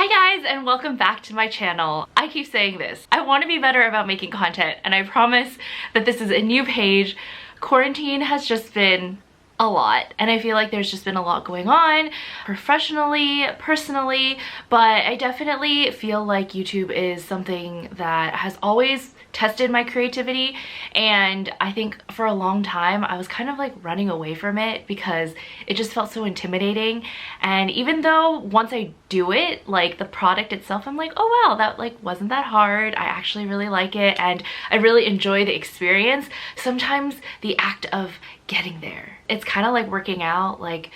Hi guys, and welcome back to my channel. I keep saying this. I want to be better about making content, and I promise that this is a new page. Quarantine has just been a lot, and I feel like there's just been a lot going on professionally, personally, but I definitely feel like YouTube is something that has always tested my creativity, and I think for a long time I was kind of like running away from it because it just felt so intimidating. And even though once I do it, like the product itself, I'm like, oh wow, that like wasn't that hard, I actually really like it and I really enjoy the experience. Sometimes the act of getting there, it's kind of like working out. Like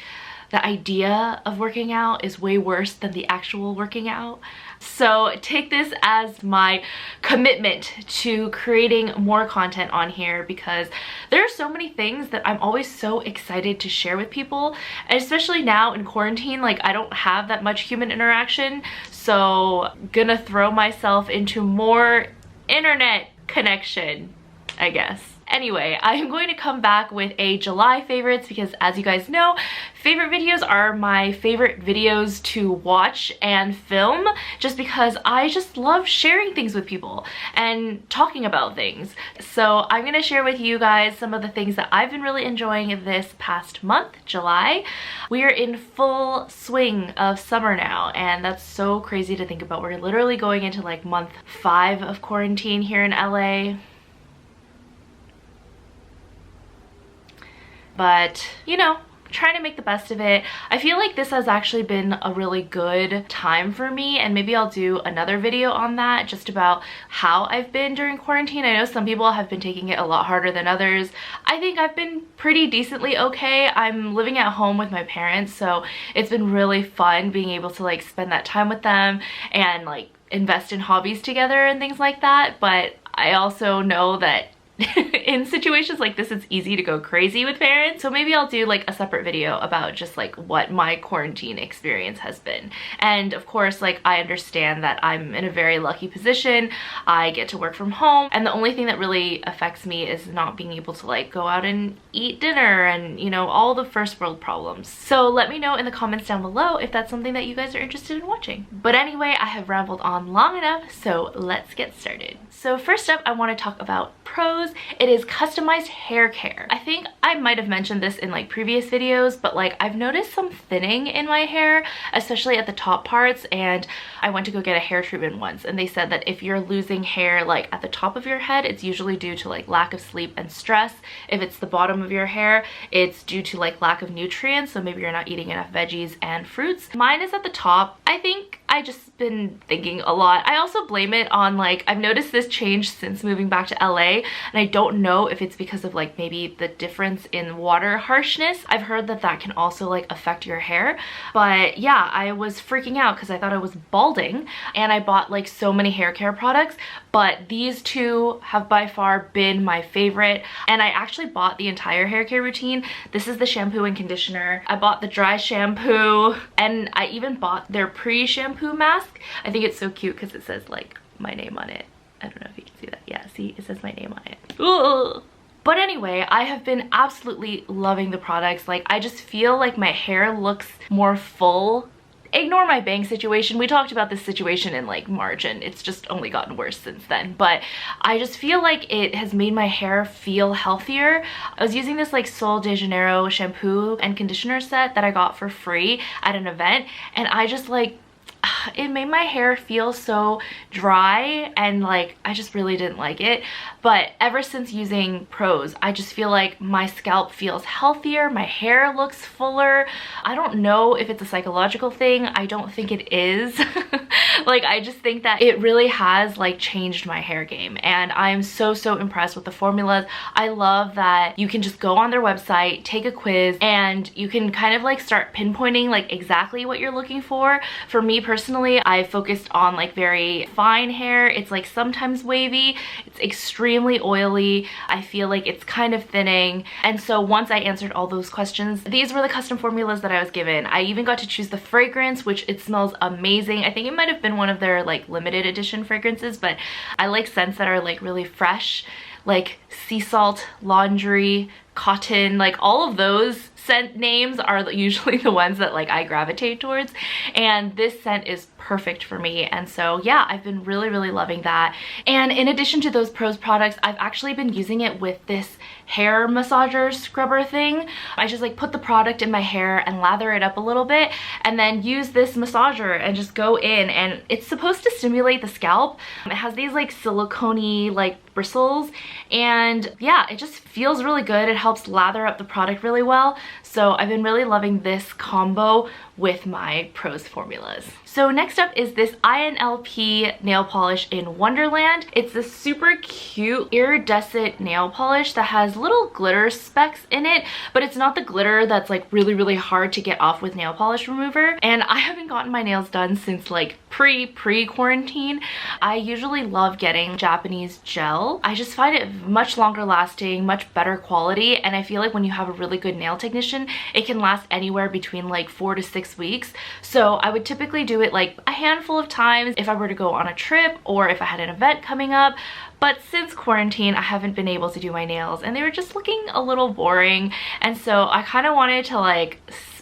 the idea of working out is way worse than the actual working out. So take this as my commitment to creating more content on here, because there are so many things that I'm always so excited to share with people, and especially now in quarantine, like I don't have that much human interaction, so gonna throw myself into more internet connection, I guess. Anyway, I'm going to come back with a July favorites because, as you guys know, favorite videos are my favorite videos to watch and film, just because I just love sharing things with people and talking about things. So I'm going to share with you guys some of the things that I've been really enjoying this past month, July. We are in full swing of summer now, and that's so crazy to think about. We're literally going into like month 5 of quarantine here in LA. But, you know, trying to make the best of it. I feel like this has actually been a really good time for me, and maybe I'll do another video on that, just about how I've been during quarantine. I know some people have been taking it a lot harder than others. I think I've been pretty decently okay. I'm living at home with my parents, so it's been really fun being able to like spend that time with them and like invest in hobbies together and things like that. But I also know that in situations like this, it's easy to go crazy with parents. So maybe I'll do like a separate video about just like what my quarantine experience has been. And of course, like I understand that I'm in a very lucky position. I get to work from home, and the only thing that really affects me is not being able to like go out and eat dinner and, you know, all the first world problems. So let me know in the comments down below if that's something that you guys are interested in watching. But anyway, I have rambled on long enough, so let's get started. So first up, I want to talk about pros. It is customized hair care. I think I might have mentioned this in like previous videos, but like I've noticed some thinning in my hair, especially at the top parts, and I went to go get a hair treatment once, and they said that if you're losing hair like at the top of your head, it's usually due to like lack of sleep and stress. If it's the bottom of your hair, it's due to like lack of nutrients, so maybe you're not eating enough veggies and fruits. Mine is at the top. I think I just been thinking a lot. I also blame it on like, I've noticed this change since moving back to LA, and I don't know if it's because of like maybe the difference in water harshness. I've heard that that can also like affect your hair. But yeah, I was freaking out because I thought I was balding, and I bought like so many hair care products, but these two have by far been my favorite. And I actually bought the entire hair care routine. This is the shampoo and conditioner. I bought the dry shampoo, and I even bought their pre-shampoo mask. I think it's so cute because it says like my name on it. I don't know if you can see that. Yeah, see, it says my name on it. Ugh. But anyway, I have been absolutely loving the products. Like I just feel like my hair looks more full. Ignore my bang situation. We talked about this situation in like March, and it's just only gotten worse since then. But I just feel like it has made my hair feel healthier. I was using this like Sol de Janeiro shampoo and conditioner set that I got for free at an event, and I just like, it made my hair feel so dry, and like I just really didn't like it. But ever since using pros, I just feel like my scalp feels healthier, my hair looks fuller. I don't know if it's a psychological thing. I don't think it is. Like I just think that it really has like changed my hair game, and I'm so impressed with the formulas. I love that you can just go on their website, take a quiz, and you can kind of like start pinpointing like exactly what you're looking for. For me personally, I focused on like very fine hair. It's like sometimes wavy, it's extremely oily, I feel like it's kind of thinning. And so once I answered all those questions, these were the custom formulas that I was given. I even got to choose the fragrance, which it smells amazing. I think it might have been one of their like limited edition fragrances, but I like scents that are like really fresh, like sea salt, laundry, cotton, like all of those scent names are usually the ones that like I gravitate towards, and this scent is perfect for me. And so yeah, I've been really loving that. And in addition to those Prose products, I've actually been using it with this hair massager scrubber thing. I just like put the product in my hair and lather it up a little bit, and then use this massager and just go in, and it's supposed to stimulate the scalp. It has these like silicone-y like bristles, and yeah, it just feels really good. It helps lather up the product really well. So I've been really loving this combo with my Prose formulas. So next up is this INLP nail polish in Wonderland. It's this super cute iridescent nail polish that has little glitter specks in it, but it's not the glitter that's like really hard to get off with nail polish remover. And I haven't gotten my nails done since like pre-quarantine. I usually love getting Japanese gel. I just find it much longer lasting, much better quality, and I feel like when you have a really good nail technician, it can last anywhere between like 4 to 6 weeks. So I would typically do it like a handful of times if I were to go on a trip or if I had an event coming up. But since quarantine, I haven't been able to do my nails, and they were just looking a little boring, and so I kind of wanted to like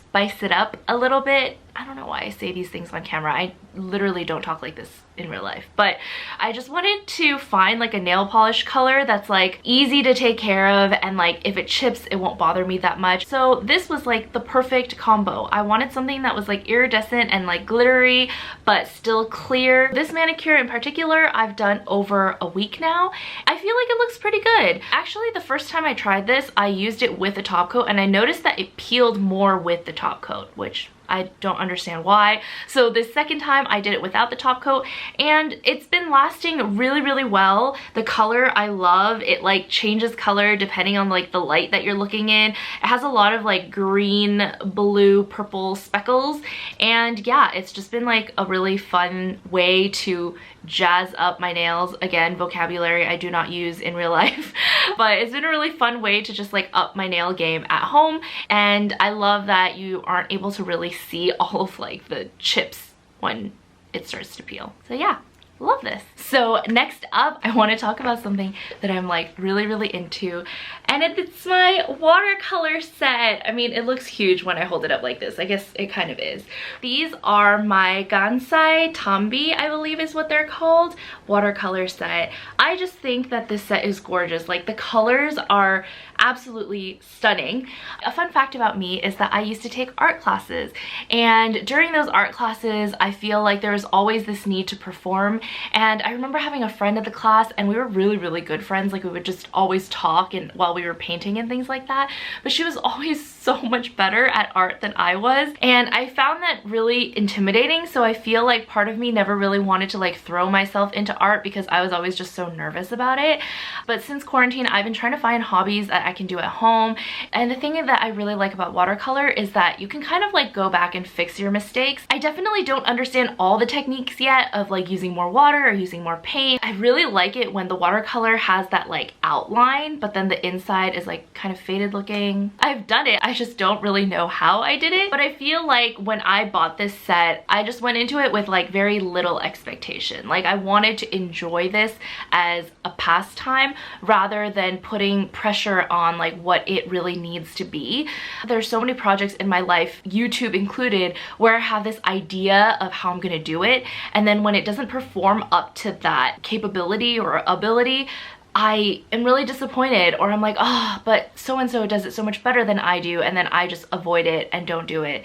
spice it up a little bit. I don't know why I say these things on camera. I literally don't talk like this in real life, but I just wanted to find like a nail polish color that's like easy to take care of, and like if it chips, it won't bother me that much. So this was like the perfect combo. I wanted something that was like iridescent and like glittery, but still clear. This manicure in particular, I've done over a week now. I feel like it looks pretty good. Actually, the first time I tried this, I used it with a top coat, and I noticed that it peeled more with the top coat, which I don't understand why. So the second time I did it without the top coat, and it's been lasting really well. The color I love. It like changes color depending on like the light that you're looking in. It has a lot of like green, blue, purple speckles, and yeah, it's just been like a really fun way to jazz up my nails. Again, vocabulary I do not use in real life, but it's been a really fun way to just like up my nail game at home. And I love that you aren't able to really see all of like the chips when it starts to peel. So yeah, love this. So next up, I want to talk about something that I'm like really into, and it's my watercolor set. I mean, it looks huge when I hold it up like this. I guess it kind of is. These are my Gansai Tambi, I believe is what they're called, watercolor set. I just think that this set is gorgeous. Like the colors are absolutely stunning. A fun fact about me is that I used to take art classes, and during those art classes, I feel like there was always this need to perform. And I remember having a friend at the class, and we were really good friends. Like we would just always talk and while we were painting and things like that, but she was always so much better at art than I was, and I found that really intimidating. So I feel like part of me never really wanted to like throw myself into art because I was always just so nervous about it. But since quarantine, I've been trying to find hobbies that I can do at home, and the thing that I really like about watercolor is that you can kind of like go back and fix your mistakes. I definitely don't understand all the techniques yet of like using more water or using more paint. I really like it when the watercolor has that like outline, but then the inside is like kind of faded looking. I've done it, I just don't really know how I did it. But I feel like when I bought this set, I just went into it with like very little expectation. Like I wanted to enjoy this as a pastime rather than putting pressure on like what it really needs to be. There's so many projects in my life, YouTube included, where I have this idea of how I'm gonna do it, and then when it doesn't perform up to that capability or ability, I am really disappointed, or I'm like, oh, but so-and-so does it so much better than I do, and then I just avoid it and don't do it.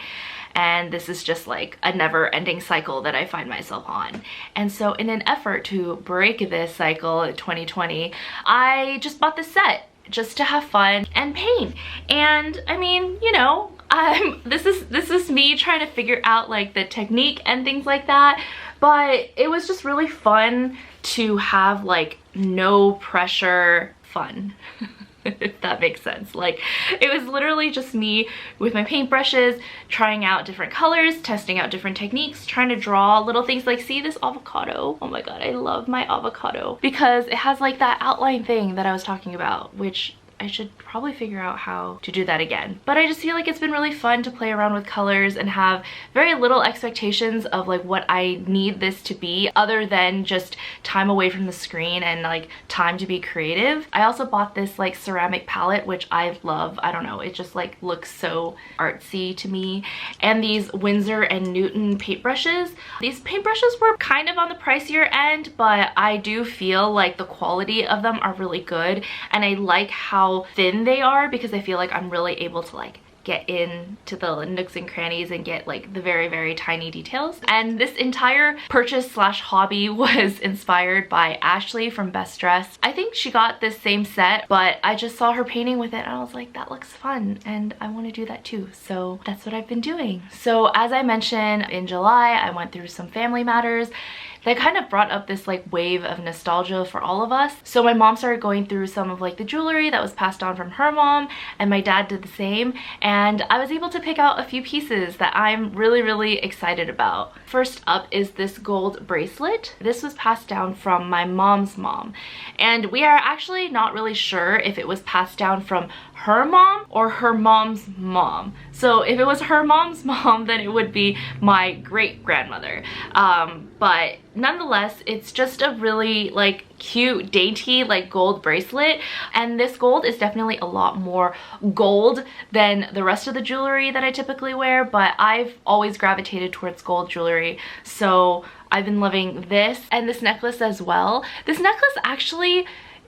And this is just like a never-ending cycle that I find myself on. And so in an effort to break this cycle in 2020, I just bought this set just to have fun and paint. And I mean, you know, this is me trying to figure out like the technique and things like that, but it was just really fun to have like no pressure fun. If that makes sense. Like it was literally just me with my paintbrushes, trying out different colors, testing out different techniques, trying to draw little things. Like, see this avocado? Oh my god, I love my avocado because it has like that outline thing that I was talking about, which I I should probably figure out how to do that again. But I just feel like it's been really fun to play around with colors and have very little expectations of like what I need this to be other than just time away from the screen and like time to be creative. I also bought this like ceramic palette, which I love. I don't know, it just like looks so artsy to me. And these Winsor and Newton paintbrushes. These paintbrushes were kind of on the pricier end, but I do feel like the quality of them are really good, and I like how thin they are because I feel like I'm really able to like get into the nooks and crannies and get like the very tiny details. And this entire purchase slash hobby was inspired by Ashley from Best Dressed. I think she got this same set, but I just saw her painting with it and I was like, that looks fun and I want to do that too. So that's what I've been doing. So as I mentioned, in July I went through some family matters that kind of brought up this like wave of nostalgia for all of us. So my mom started going through some of like the jewelry that was passed on from her mom, and my dad did the same, and I was able to pick out a few pieces that I'm really excited about. First up is this gold bracelet. This was passed down from my mom's mom, and we are actually not really sure if it was passed down from her mom or her mom's mom. So if it was her mom's mom, then it would be my great-grandmother. But nonetheless, it's just a really like cute, dainty like gold bracelet, and this gold is definitely a lot more gold than the rest of the jewelry that I typically wear, but I've always gravitated towards gold jewelry, so I've been loving this and this necklace as well. This necklace actually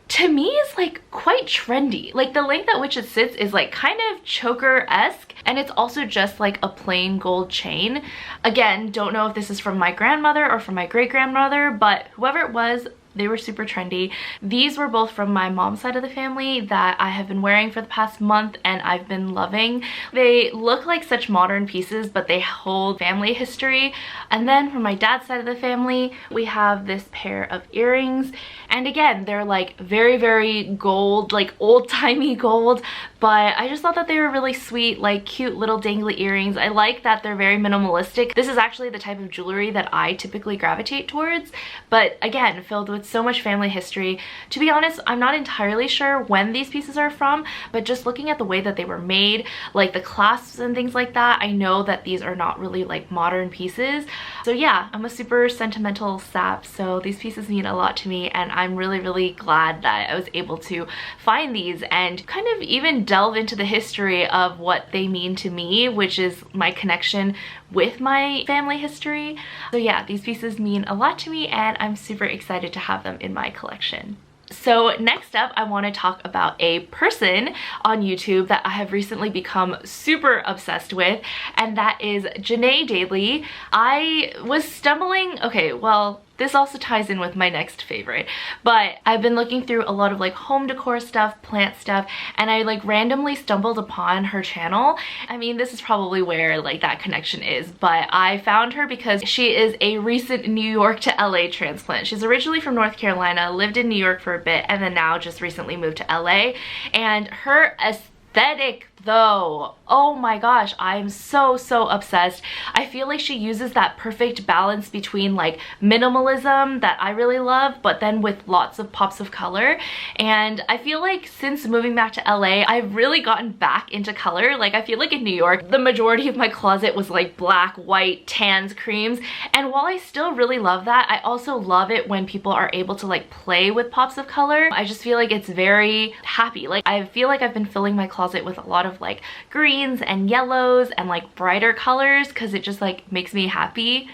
to me is like quite trendy. Like the length at which it sits is like kind of choker-esque, and it's also just like a plain gold chain. Again, don't know if this is from my grandmother or from my great-grandmother, but whoever it was, they were super trendy. These were both from my mom's side of the family that I have been wearing for the past month and I've been loving. They look like such modern pieces, but they hold family history. And then from my dad's side of the family, we have this pair of earrings. And again, they're like very gold, like old-timey gold, but I just thought that they were really sweet, like cute little dangly earrings. I like that they're very minimalistic. This is actually the type of jewelry that I typically gravitate towards, but again, filled with so much family history. To be honest, I'm not entirely sure when these pieces are from, but just looking at the way that they were made, like the clasps and things like that, I know that these are not really like modern pieces. So yeah, I'm a super sentimental sap, so these pieces mean a lot to me, and I'm really glad that I was able to find these and kind of even delve into the history of what they mean to me, which is my connection with my family history. So yeah, these pieces mean a lot to me and I'm super excited to have them in my collection. So next up, I want to talk about a person on YouTube that I have recently become super obsessed with, and that is Janae Daly. I was stumbling, okay, well, this also ties in with my next favorite, but I've been looking through a lot of like home decor stuff, plant stuff, and I like randomly stumbled upon her channel. I mean, this is probably where like that connection is, but I found her because she is a recent New York to LA transplant. She's originally from North Carolina, lived in New York for a bit, and then now just recently moved to LA. And her aesthetic though, oh my gosh, I'm so obsessed. I feel like she uses that perfect balance between like minimalism that I really love, but then with lots of pops of color. And I feel like since moving back to LA, I've really gotten back into color. Like I feel like in New York, the majority of my closet was like black, white, tans, creams. And while I still really love that, I also love it when people are able to like play with pops of color. I just feel like it's very happy. Like I feel like I've been filling my closet with a lot of like greens and yellows and like brighter colors because it just like makes me happy.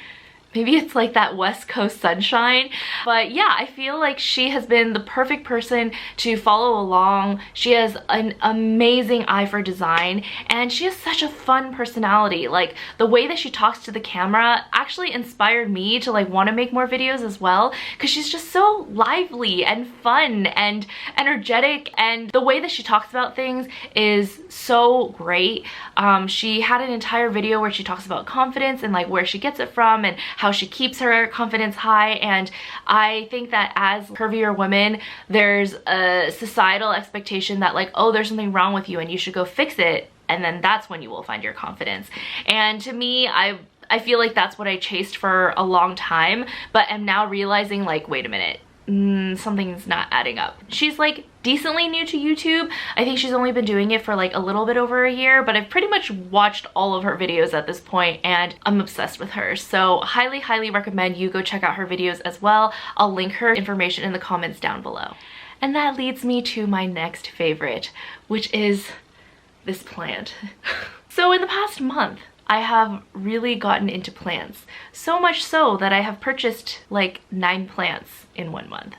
Maybe it's like that West Coast sunshine. But yeah, I feel like she has been the perfect person to follow along. She has an amazing eye for design and she has such a fun personality. Like the way that she talks to the camera actually inspired me to like want to make more videos as well, because she's just so lively and fun and energetic, and the way that she talks about things is so great. She had an entire video where she talks about confidence and like where she gets it from and how she keeps her confidence high. And I think that as curvier women, there's a societal expectation that like, oh, there's something wrong with you and you should go fix it, and then that's when you will find your confidence. And to me, I feel like that's what I chased for a long time, but am now realizing like, wait a minute, something's not adding up. She's like decently new to YouTube. I think she's only been doing it for like a little bit over a year, but I've pretty much watched all of her videos at this point and I'm obsessed with her. So highly recommend you go check out her videos as well. I'll link her information in the comments down below. And that leads me to my next favorite, which is this plant. So in the past month, I have really gotten into plants. So much so that I have purchased like 9 plants in 1 month.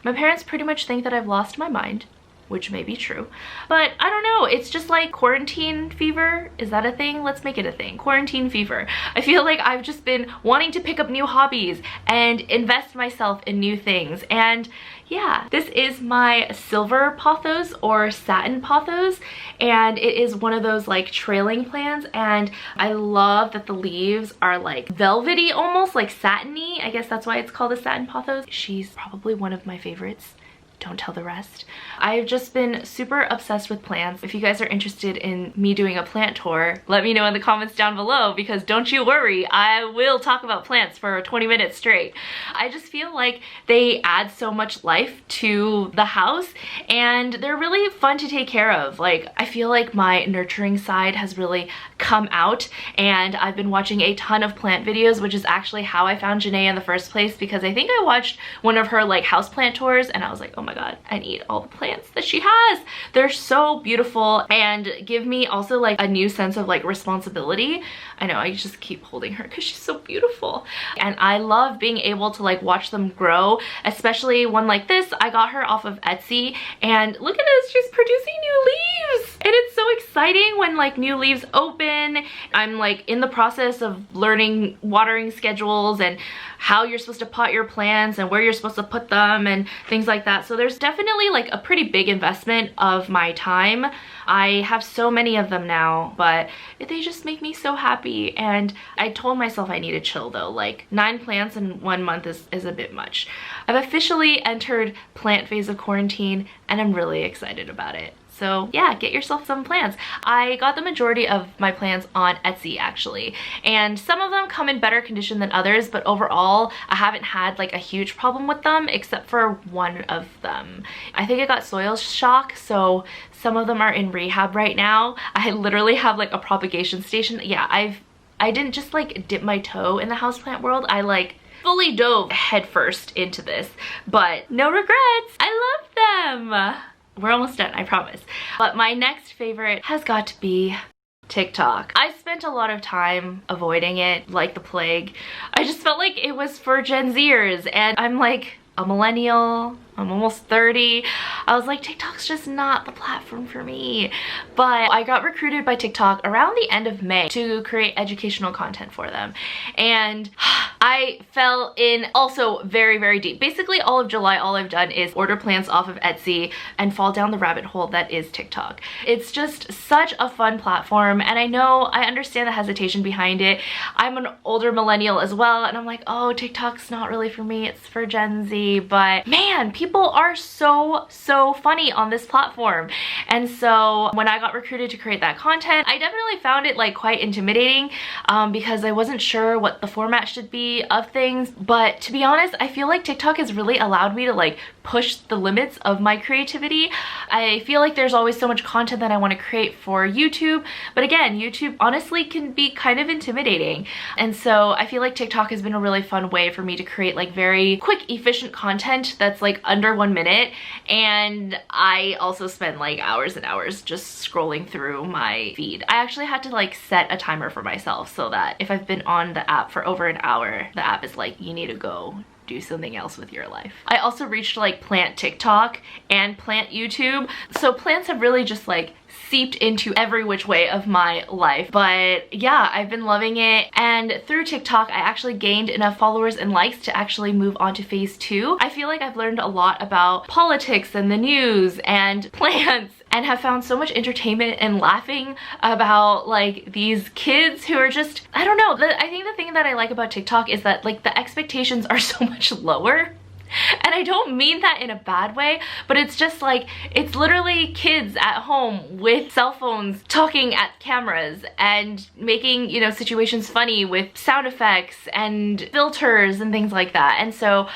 My parents pretty much think that I've lost my mind, which may be true, but I don't know, it's just like quarantine fever. Is that a thing? Let's make it a thing. Quarantine fever. I feel like I've just been wanting to pick up new hobbies and invest myself in new things. And yeah, this is my silver pothos or satin pothos, and it is one of those like trailing plants, and I love that the leaves are like velvety, almost like satiny. I guess that's why it's called a satin pothos. She's probably one of my favorites. Don't tell the rest. I've just been super obsessed with plants. If you guys are interested in me doing a plant tour, let me know in the comments down below, because don't you worry, I will talk about plants for 20 minutes straight. I just feel like they add so much life to the house and they're really fun to take care of. Like, I feel like my nurturing side has really come out, and I've been watching a ton of plant videos, which is actually how I found Janae in the first place, because I think I watched one of her like houseplant tours and I was like, oh my god, I need all the plants that she has. They're so beautiful and give me also like a new sense of like responsibility. I know, I just keep holding her because she's so beautiful. And I love being able to like watch them grow, especially one like this. I got her off of Etsy, and look at this, she's producing new leaves. And it's so exciting when like new leaves open. I'm like in the process of learning watering schedules and how you're supposed to pot your plants and where you're supposed to put them and things like that. So there's definitely like a pretty big investment of my time. I have so many of them now, but they just make me so happy. And I told myself I need to chill though. Like 9 plants in 1 month is a bit much. I've officially entered plant phase of quarantine and I'm really excited about it. So yeah, get yourself some plants. I got the majority of my plants on Etsy actually, and some of them come in better condition than others, but overall I haven't had like a huge problem with them except for one of them. I think I got soil shock, so some of them are in rehab right now. I literally have like a propagation station. Yeah, I didn't just like dip my toe in the houseplant world. I like fully dove headfirst into this, but no regrets. I love them. We're almost done, I promise. But my next favorite has got to be TikTok. I spent a lot of time avoiding it like the plague. I just felt like it was for Gen Zers, and I'm like a millennial. I'm almost 30. I was like, TikTok's just not the platform for me. But I got recruited by TikTok around the end of May to create educational content for them. And I fell in also very deep. Basically all of July, all I've done is order plants off of Etsy and fall down the rabbit hole that is TikTok. It's just such a fun platform, and I know, I understand the hesitation behind it. I'm an older millennial as well, and I'm like, oh, TikTok's not really for me, it's for Gen Z. But man, people are so funny on this platform. And so when I got recruited to create that content, I definitely found it like quite intimidating because I wasn't sure what the format should be of things. But to be honest, I feel like TikTok has really allowed me to like push the limits of my creativity. I feel like there's always so much content that I want to create for YouTube, but again, YouTube honestly can be kind of intimidating. And so I feel like TikTok has been a really fun way for me to create like very quick, efficient content that's like under 1 minute. And I also spend like hours and hours just scrolling through my feed. I actually had to like set a timer for myself so that if I've been on the app for over an hour, the app is like, you need to go do something else with your life. I also reached like plant TikTok and plant YouTube. So plants have really just like seeped into every which way of my life. But yeah, I've been loving it. And through TikTok, I actually gained enough followers and likes to actually move on to phase 2. I feel like I've learned a lot about politics and the news and plants, and have found so much entertainment and laughing about like these kids who are just, I don't know. I think the thing that I like about TikTok is that like the expectations are so much lower. And I don't mean that in a bad way, but it's just like, it's literally kids at home with cell phones talking at cameras and making, you know, situations funny with sound effects and filters and things like that. And so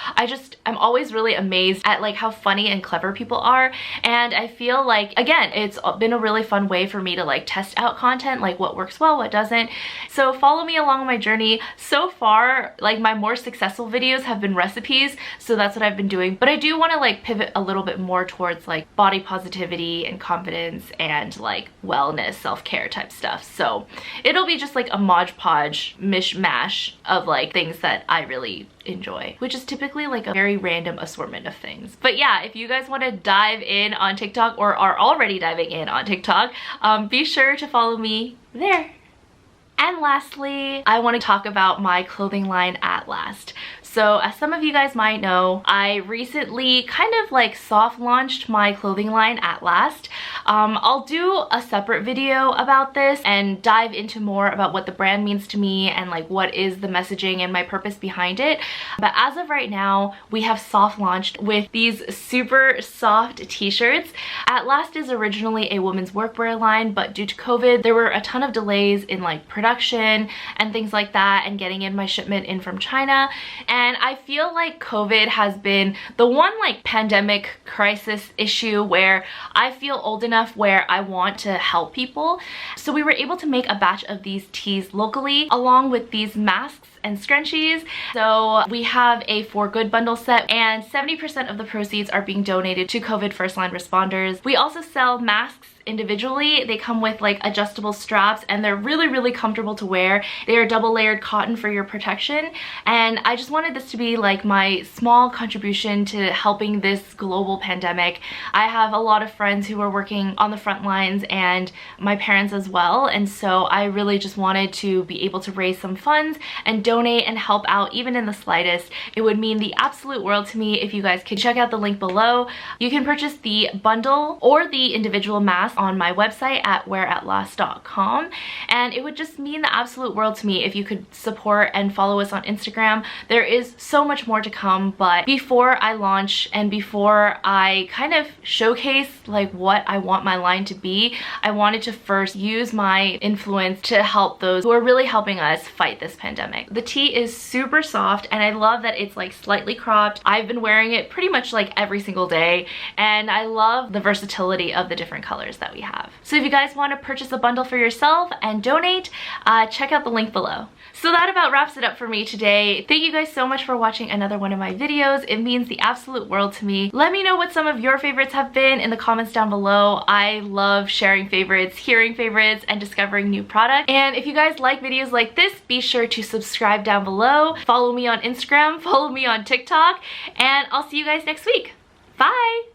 I'm always really amazed at like how funny and clever people are. And I feel like, again, it's been a really fun way for me to like test out content, like what works well, what doesn't. So follow me along my journey. So far, like my more successful videos have been recipes, so that's what I've been doing. But I do want to like pivot a little bit more towards like body positivity and confidence and like wellness, self-care type stuff. So it'll be just like a Mod Podge mishmash of like things that I really enjoy, which is typically like a very random assortment of things. But yeah, if you guys want to dive in on TikTok or are already diving in on TikTok, be sure to follow me there. And lastly, I want to talk about my clothing line At Last. So as some of you guys might know, I recently kind of like soft launched my clothing line At Last. I'll do a separate video about this and dive into more about what the brand means to me and like what is the messaging and my purpose behind it. But as of right now, we have soft launched with these super soft t-shirts. At Last is originally a women's workwear line, but due to COVID, there were a ton of delays in like production and things like that and getting in my shipment in from China. And I feel like COVID has been the one like pandemic crisis issue where I feel old enough where I want to help people. So we were able to make a batch of these tees locally along with these masks and scrunchies. So we have a For Good bundle set and 70% of the proceeds are being donated to COVID first line responders. We also sell masks individually. They come with like adjustable straps and they're really, really comfortable to wear. They are double layered cotton for your protection. And I just wanted this to be like my small contribution to helping this global pandemic. I have a lot of friends who are working on the front lines and my parents as well. And so I really just wanted to be able to raise some funds and donate and help out even in the slightest. It would mean the absolute world to me if you guys could check out the link below. You can purchase the bundle or the individual mask on my website at wearatlast.com, and it would just mean the absolute world to me if you could support and follow us on Instagram. There is so much more to come, but before I launch and before I kind of showcase like what I want my line to be, I wanted to first use my influence to help those who are really helping us fight this pandemic. The tee is super soft and I love that it's like slightly cropped. I've been wearing it pretty much like every single day and I love the versatility of the different colors that we have. So if you guys want to purchase a bundle for yourself and donate, check out the link below. So that about wraps it up for me today. Thank you guys so much for watching another one of my videos. It means the absolute world to me. Let me know what some of your favorites have been in the comments down below. I love sharing favorites, hearing favorites, and discovering new products. And if you guys like videos like this, be sure to subscribe down below. Follow me on Instagram, follow me on TikTok, and I'll see you guys next week. Bye!